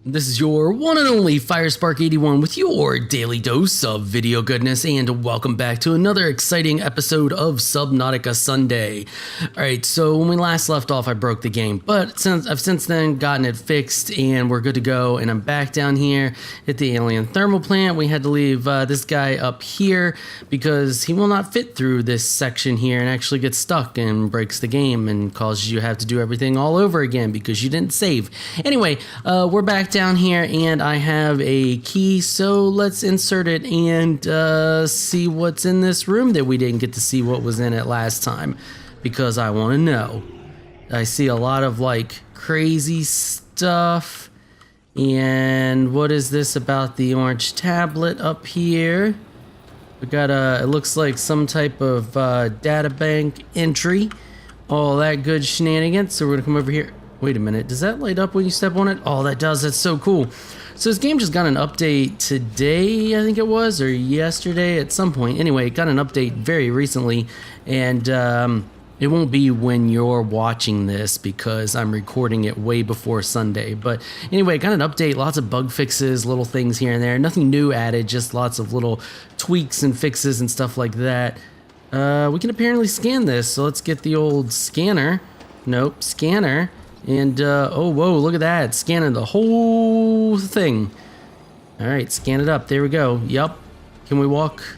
This is your one and only FireSpark81 with your daily dose of video goodness, and welcome back to another exciting episode of Subnautica Sunday. Alright, so when we last left off, I broke the game, but I've since then gotten it fixed and we're good to go, and I'm back down here at the alien thermal plant. We had to leave this guy up here because he will not fit through this section here and actually gets stuck and breaks the game and causes you to have to do everything all over again because you didn't save. Anyway, we're back down here and I have a key, so let's insert it and see what's in this room that we didn't get to see what was in it last time, because I want to know. I see a lot of like crazy stuff. And what is this about the orange tablet up here? We got it looks like some type of data bank entry, all that good shenanigans. So we're gonna come over here. Wait a minute, does that light up when you step on it? Oh, that does, that's so cool. So this game just got an update today, I think it was, or yesterday at some point. Anyway, it got an update very recently, and it won't be when you're watching this because I'm recording it way before Sunday. But anyway, it got an update, lots of bug fixes, little things here and there. Nothing new added, just lots of little tweaks and fixes and stuff like that. We can apparently scan this, so let's get the old scanner. Nope, scanner. And, oh, whoa, look at that. Scanning the whole thing. All right, scan it up. There we go. Yup. Can we walk?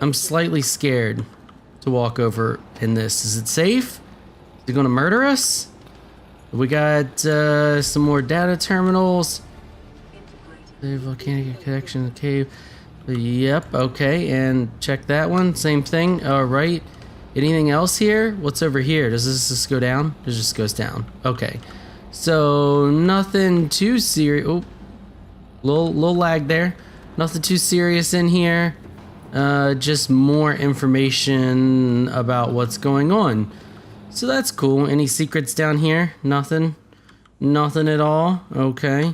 I'm slightly scared to walk over in this. Is it safe? Is it going to murder us? We got some more data terminals. The volcanic connection to the cave. Yep, okay. And check that one. Same thing. All right. Anything else here? What's over here? Does this just go down? It just goes down. Okay. So nothing too serious. Oh, little lag there. Nothing too serious in here. Just more information about what's going on. So that's cool. Any secrets down here? Nothing. Nothing at all. Okay.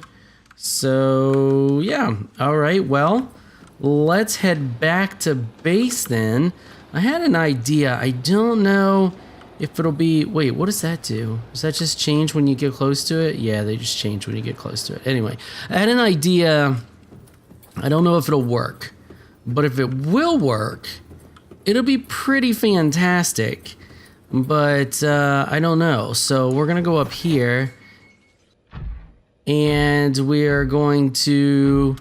So yeah. All right. Well, let's head back to base then. I had an idea. I don't know if it'll be... Wait, what does that do? Does that just change when you get close to it? Yeah, they just change when you get close to it. Anyway, I had an idea. I don't know if it'll work, but if it will work, it'll be pretty fantastic. But I don't know. So we're going to go up here, and we are going to...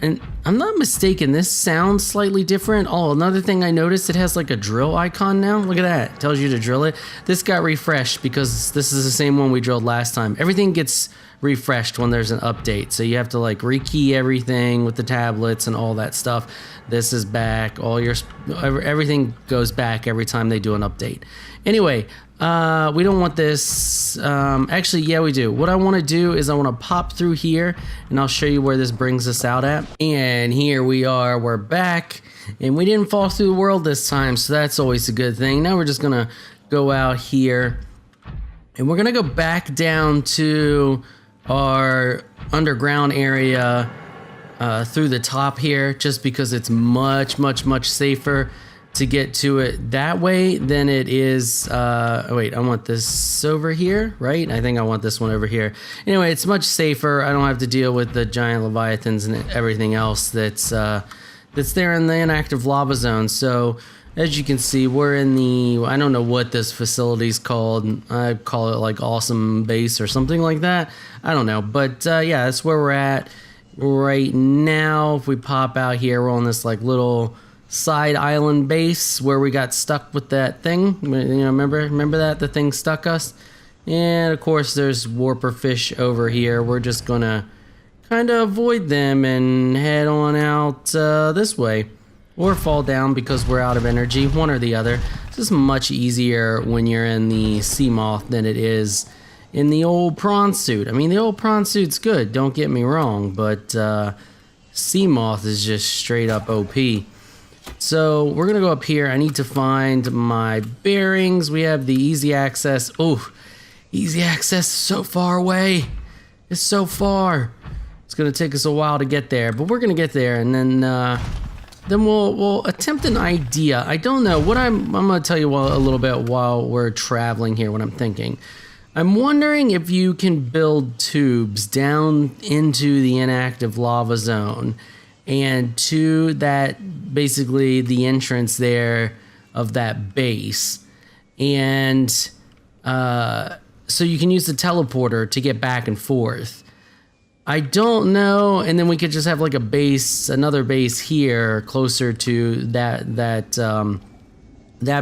And I'm not mistaken, this sounds slightly different. Oh, another thing I noticed, it has like a drill icon now. Look at that, it tells you to drill it. This got refreshed because this is the same one we drilled last time. Everything gets refreshed when there's an update. So you have to like rekey everything with the tablets and all that stuff. This is back, everything goes back every time they do an update. Anyway, we don't want this, actually, yeah, we do. What I want to do is I want to pop through here and I'll show you where this brings us out at. And here we are, we're back, and we didn't fall through the world this time, so that's always a good thing. Now we're just gonna go out here and we're gonna go back down to our underground area through the top here, just because it's much safer to get to it that way than it is, wait, I want this over here, right? I think I want this one over here. Anyway, it's much safer. I don't have to deal with the giant leviathans and everything else that's there in the inactive lava zone. So as you can see, we're in the, I don't know what this facility's called. I call it like Awesome Base or something like that. I don't know, but yeah, that's where we're at right now. If we pop out here, we're on this like little side island base where we got stuck with that thing. You know, remember that the thing stuck us. And of course there's warper fish over here. We're just gonna kind of avoid them and head on out this way, or fall down because we're out of energy, one or the other. This is much easier when you're in the sea moth than it is in the old prawn suit. I mean, the old prawn suit's good, don't get me wrong, but sea moth is just straight up OP. So we're gonna go up here. I need to find my bearings. We have the easy access. Oh, easy access is so far away. It's so far. It's gonna take us a while to get there, but we're gonna get there, and then we'll attempt an idea. I don't know what I'm gonna tell you a little bit while we're traveling here. What I'm thinking. I'm wondering if you can build tubes down into the inactive lava zone and to that, basically the entrance there of that base. And so you can use the teleporter to get back and forth. I don't know, and then we could just have like a base, another base here closer to that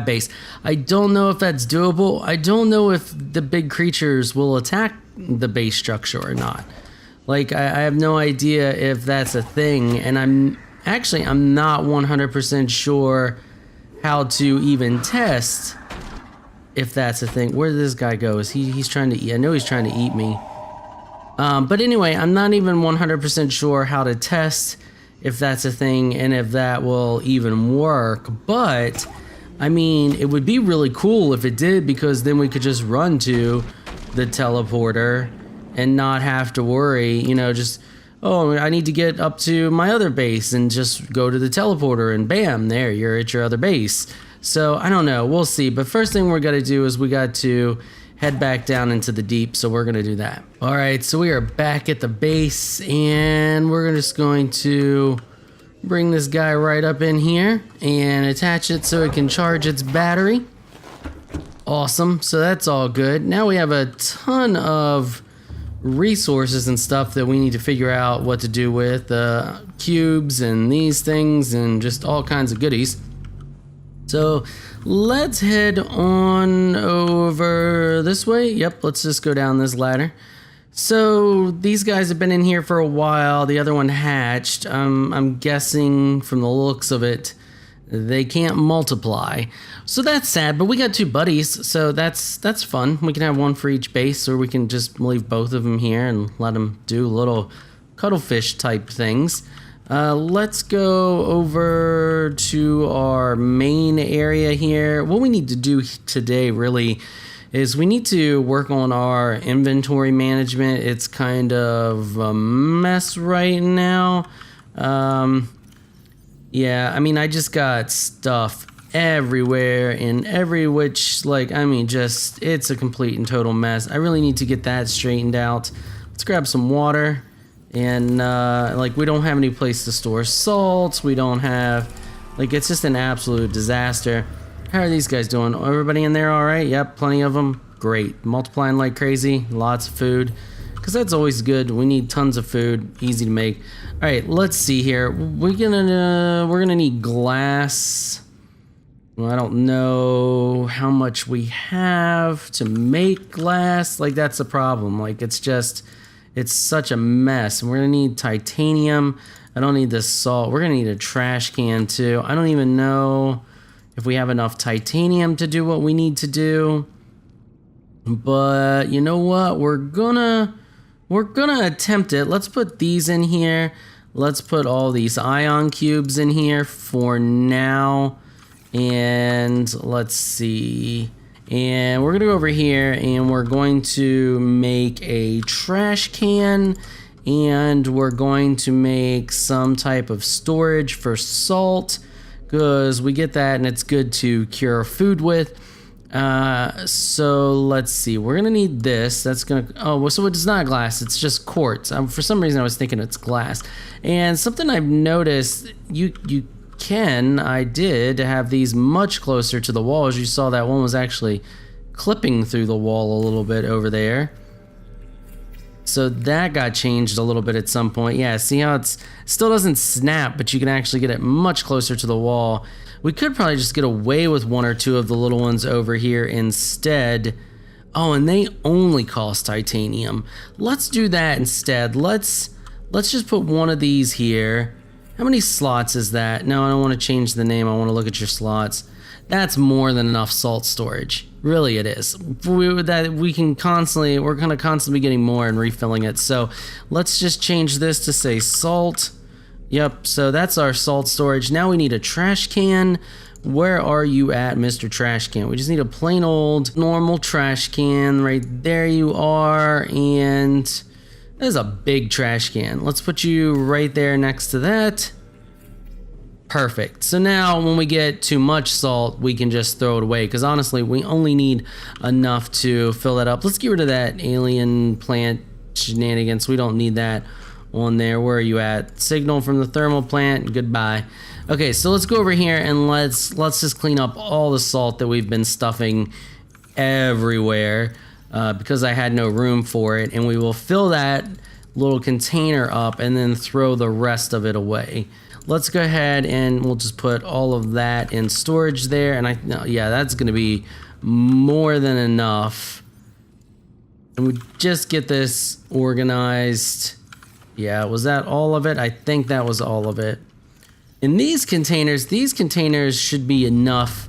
base. I don't know if that's doable. I don't know if the big creatures will attack the base structure or not. Like, I have no idea if that's a thing, and I'm not 100% sure how to even test if that's a thing. Where did this guy go? He's trying to eat? I know he's trying to eat me. But anyway, I'm not even 100% sure how to test if that's a thing and if that will even work. But, I mean, it would be really cool if it did, because then we could just run to the teleporter and not have to worry, you know, just, oh, I need to get up to my other base and just go to the teleporter and bam, there, you're at your other base. So, I don't know, we'll see. But first thing we're gonna do is we got to head back down into the deep, so we're gonna do that. All right, so we are back at the base, and we're just going to bring this guy right up in here and attach it so it can charge its battery. Awesome, so that's all good. Now we have a ton of resources and stuff that we need to figure out what to do with, cubes and these things and just all kinds of goodies. So let's head on over this way. Yep, let's just go down this ladder. So these guys have been in here for a while. The other one hatched. I'm guessing from the looks of it, they can't multiply. So that's sad, but we got two buddies, so that's fun. We can have one for each base, or we can just leave both of them here and let them do little cuttlefish type things. Let's go over to our main area here. What we need to do today really is we need to work on our inventory management. It's kind of a mess right now. Yeah, I mean, I just got stuff everywhere in every which, like, I mean, just, it's a complete and total mess. I really need to get that straightened out. Let's grab some water. And, like, we don't have any place to store salt. We don't have, like, it's just an absolute disaster. How are these guys doing? Everybody in there all right? Yep, plenty of them. Great. Multiplying like crazy. Lots of food. Because that's always good. We need tons of food. Easy to make. All right, let's see here. We're gonna need glass. Well, I don't know how much we have to make glass. Like, that's the problem. Like, it's such a mess. And we're gonna need titanium. I don't need this salt. We're gonna need a trash can too. I don't even know if we have enough titanium to do what we need to do. But you know what? We're gonna attempt it. Let's put these in here. Let's put all these ion cubes in here for now. And let's see. And we're gonna go over here and we're going to make a trash can, and we're going to make some type of storage for salt, because we get that and it's good to cure food with. So let's see, we're gonna need this. That's gonna, oh, so it's not glass, it's just quartz. For some reason I was thinking it's glass. And something I've noticed, I did have these much closer to the wall. As you saw, that one was actually clipping through the wall a little bit over there. So that got changed a little bit at some point. Yeah, see how it still doesn't snap, but you can actually get it much closer to the wall. We could probably just get away with one or two of the little ones over here instead. Oh, and they only cost titanium. Let's do that instead. Let's just put one of these here. How many slots is that? No, I don't want to change the name. I want to look at your slots. That's more than enough salt storage. Really, it is. We're going to constantly be getting more and refilling it. So let's just change this to say salt. Yep, so that's our salt storage. Now we need a trash can. Where are you at, Mr. Trash Can? We just need a plain old normal trash can. Right there you are. And that is a big trash can. Let's put you right there next to that. Perfect. So now when we get too much salt, we can just throw it away, because honestly, we only need enough to fill that up. Let's get rid of that alien plant shenanigans. We don't need that on there. Where are you at? Signal from the thermal plant. Goodbye. Okay, so let's go over here and let's just clean up all the salt that we've been stuffing everywhere, because I had no room for it, and we will fill that little container up and then throw the rest of it away. Let's go ahead and we'll just put all of that in storage there, and yeah, that's gonna be more than enough. And we just get this organized. Yeah, was that all of it? I think that was all of it. In these containers should be enough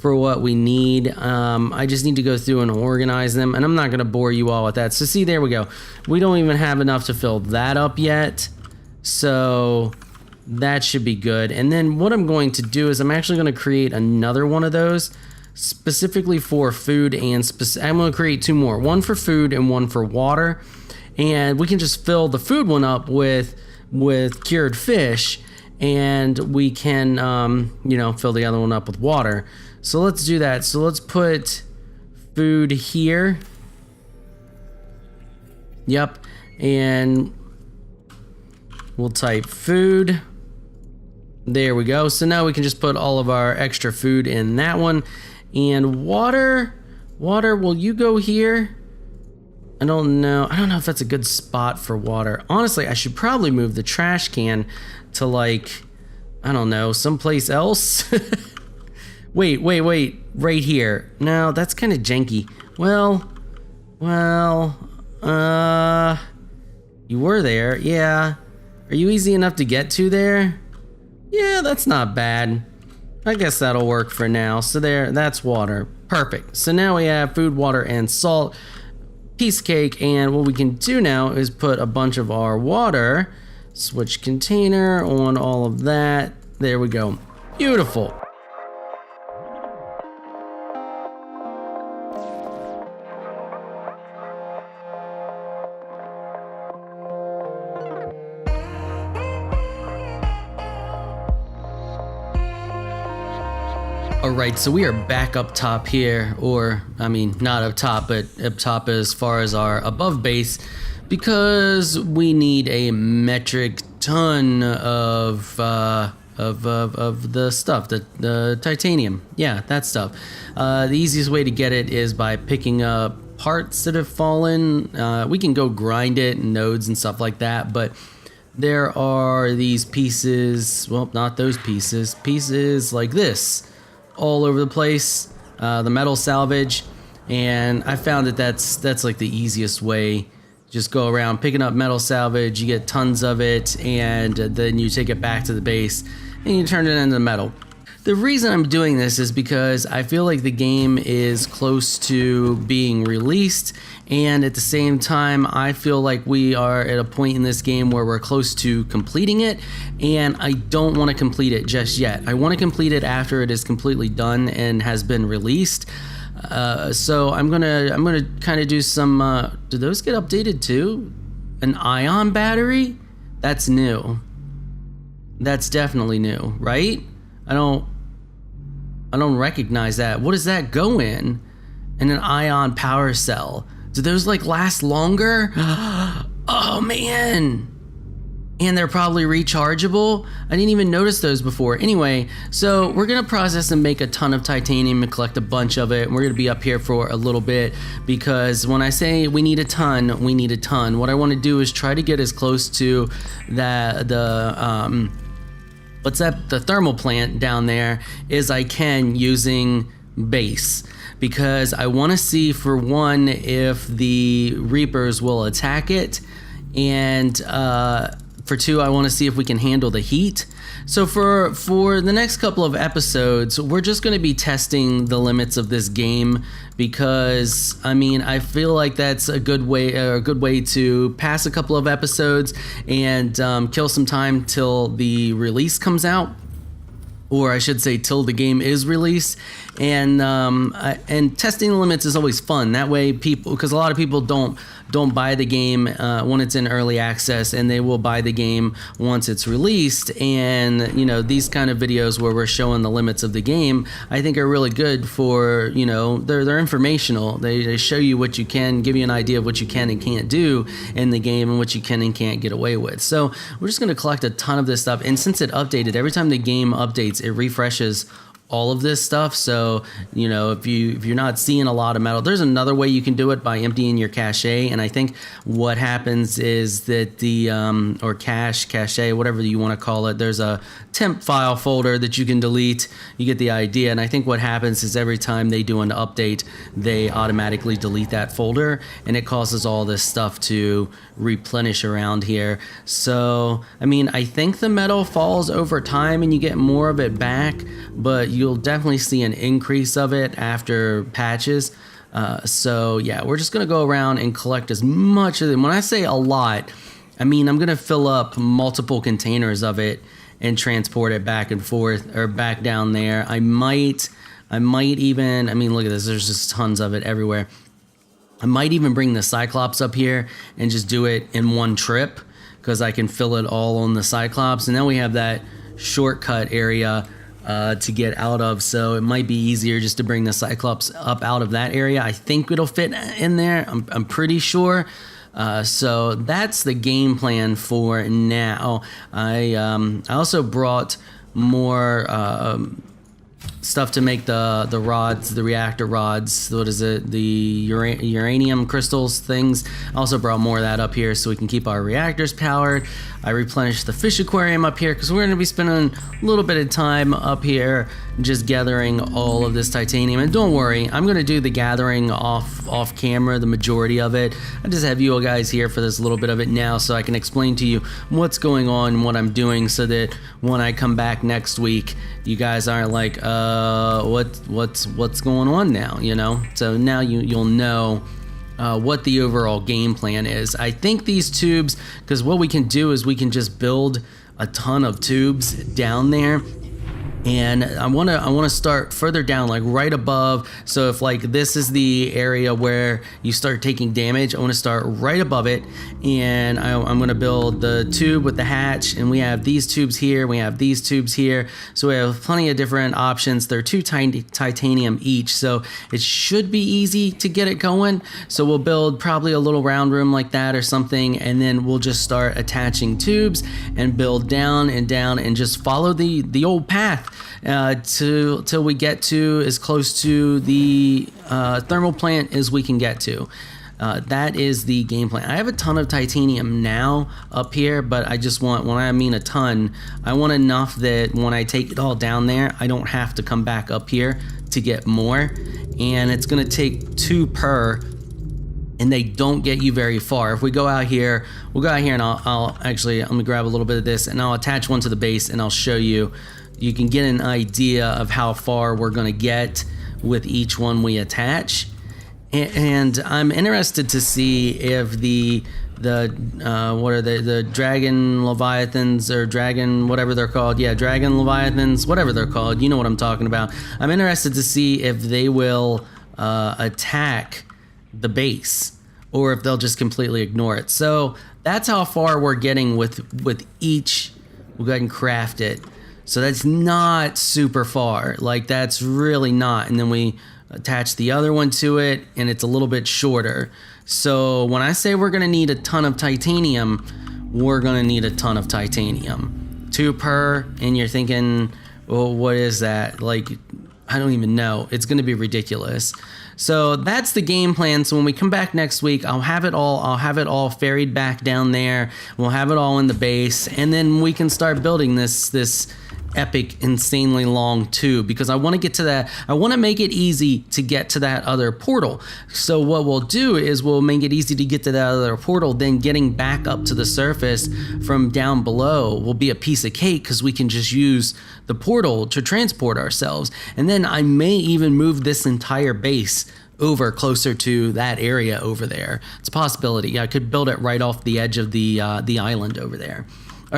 for what we need. I just need to go through and organize them, and I'm not gonna bore you all with that. So see, there we go. We don't even have enough to fill that up yet. So that should be good. And then what I'm going to do is I'm actually going to create another one of those specifically for food, and I'm going to create two more, one for food and one for water. And we can just fill the food one up with cured fish, and we can you know, fill the other one up with water. So let's do that. So let's put food here. Yep. And we'll type food. There we go. So now we can just put all of our extra food in that one. And water, will you go here? I don't know if that's a good spot for water. Honestly, I should probably move the trash can to, like, I don't know, someplace else. Wait, right here. No, that's kind of janky. Well, you were there, yeah. Are you easy enough to get to there? Yeah, that's not bad. I guess that'll work for now. So there, that's water. Perfect. So now we have food, water, and salt. Piece of cake. And what we can do now is put a bunch of our water, switch container on all of that. There we go. Beautiful. Alright, so we are back up top here, or, I mean, not up top, but up top as far as our above base, because we need a metric ton of the stuff, the titanium. Yeah, that stuff. The easiest way to get it is by picking up parts that have fallen. We can go grind it in nodes and stuff like that, but there are these pieces, well, not those pieces, pieces like this, all over the place, the metal salvage, and I found that that's like the easiest way. Just go around picking up metal salvage, you get tons of it, and then you take it back to the base and you turn it into metal. The reason I'm doing this is because I feel like the game is close to being released, and at the same time I feel like we are at a point in this game where we're close to completing it, and I don't want to complete it just yet. I want to complete it after it is completely done and has been released. So I'm gonna kind of do some. Do those get updated too? An ion battery? That's new. That's definitely new, right? I don't recognize that. What does that go in? And an ion power cell. Do those like last longer? Oh man. And they're probably rechargeable. I didn't even notice those before. Anyway, so we're gonna process and make a ton of titanium and collect a bunch of it. We're gonna be up here for a little bit, because when I say we need a ton, we need a ton. What I wanna do is try to get as close to the thermal plant down there as I can using base, because I want to see, for one, if the Reapers will attack it, and for two, I want to see if we can handle the heat. So for the next couple of episodes, we're just going to be testing the limits of this game, because I mean, I feel like that's a good way to pass a couple of episodes and kill some time till the release comes out, or I should say till the game is released. And testing the limits is always fun. That way people, because a lot of people don't don't buy the game when it's in early access, and they will buy the game once it's released. And you know, these kind of videos where we're showing the limits of the game, I think are really good for, you know, they're informational. They show you what you can, give you an idea of what you can and can't do in the game and what you can and can't get away with. So we're just going to collect a ton of this stuff, and since it updated, every time the game updates, it refreshes all of this stuff. So, you know, if you're not seeing a lot of metal, there's another way you can do it by emptying your cache. And I think what happens is that the or cache, whatever you want to call it, there's a temp file folder that you can delete. You get the idea. And I think what happens is every time they do an update, they automatically delete that folder, and it causes all this stuff to replenish around here. So, I mean, I think the metal falls over time and you get more of it back, but you'll definitely see an increase of it after patches. So yeah, we're just gonna go around and collect as much of it. When I say a lot, I mean I'm gonna fill up multiple containers of it and transport it back and forth, or back down there. I might even, I mean, look at this, there's just tons of it everywhere. I might even bring the Cyclops up here and just do it in one trip, because I can fill it all on the Cyclops, and then we have that shortcut area to get out of. So it might be easier just to bring the Cyclops up out of that area. I think it'll fit in there. I'm pretty sure. So that's the game plan for now. I also brought more stuff to make the rods, the reactor rods. What is it? The uranium crystals things. I also brought more of that up here so we can keep our reactors powered. I replenished the fish aquarium up here because we're going to be spending a little bit of time up here just gathering all of this titanium. And don't worry, I'm going to do the gathering off camera, the majority of it. I just have you guys here for this little bit of it now so I can explain to you what's going on and what I'm doing, so that when I come back next week, you guys aren't like, what's going on now, you know? So now you'll know what the overall game plan is. I think these tubes, because what we can do is we can just build a ton of tubes down there. And I want to start further down, like right above. So if like this is the area where you start taking damage, I want to start right above it, and I'm going to build the tube with the hatch. And we have these tubes here, we have these tubes here, so we have plenty of different options. They're 2 titanium each, so it should be easy to get it going. So we'll build probably a little round room like that or something, and then we'll just start attaching tubes and build down and down and just follow the old path till we get to as close to the thermal plant as we can get to. That is the game plan. I have a ton of titanium now up here, but I just want, when I mean a ton, I want enough that when I take it all down there, I don't have to come back up here to get more. And it's gonna take 2 per, and they don't get you very far. If we go out here, we'll go out here and I'll actually, I'm gonna grab a little bit of this and I'll attach one to the base and I'll show you. You can get an idea of how far we're gonna get with each one we attach. And I'm interested to see if the what are they, the dragon leviathans, or dragon whatever they're called, yeah, dragon leviathans, whatever they're called, you know what I'm talking about. I'm interested to see if they will attack the base, or if they'll just completely ignore it. So that's how far we're getting with each. We'll go ahead and craft it. So that's not super far, like that's really not. And then we attach the other one to it, and it's a little bit shorter. So when I say we're gonna need a ton of titanium, we're gonna need a ton of titanium. 2 per, and you're thinking, well, what is that? Like, I don't even know. It's gonna be ridiculous. So that's the game plan. So when we come back next week, I'll have it all ferried back down there. We'll have it all in the base, and then we can start building this epic, insanely long tube, because I want to get to that. I want to make it easy to get to that other portal. So what we'll do is we'll make it easy to get to that other portal, then getting back up to the surface from down below will be a piece of cake, because we can just use the portal to transport ourselves. And then I may even move this entire base over closer to that area over there. It's a possibility. I could build it right off the edge of the island over there.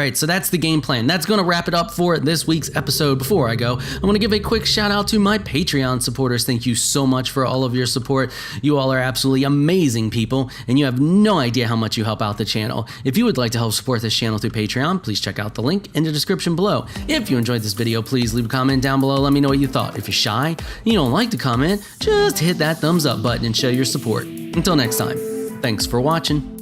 right, so that's the game plan. That's going to wrap it up for this week's episode. Before I go, I want to give a quick shout out to my Patreon supporters. Thank you so much for all of your support. You all are absolutely amazing people, and you have no idea how much you help out the channel. If you would like to help support this channel through Patreon, please check out the link in the description below. If you enjoyed this video, please leave a comment down below. Let me know what you thought. If you're shy and you don't like to comment, just hit that thumbs up button and show your support. Until next time, thanks for watching.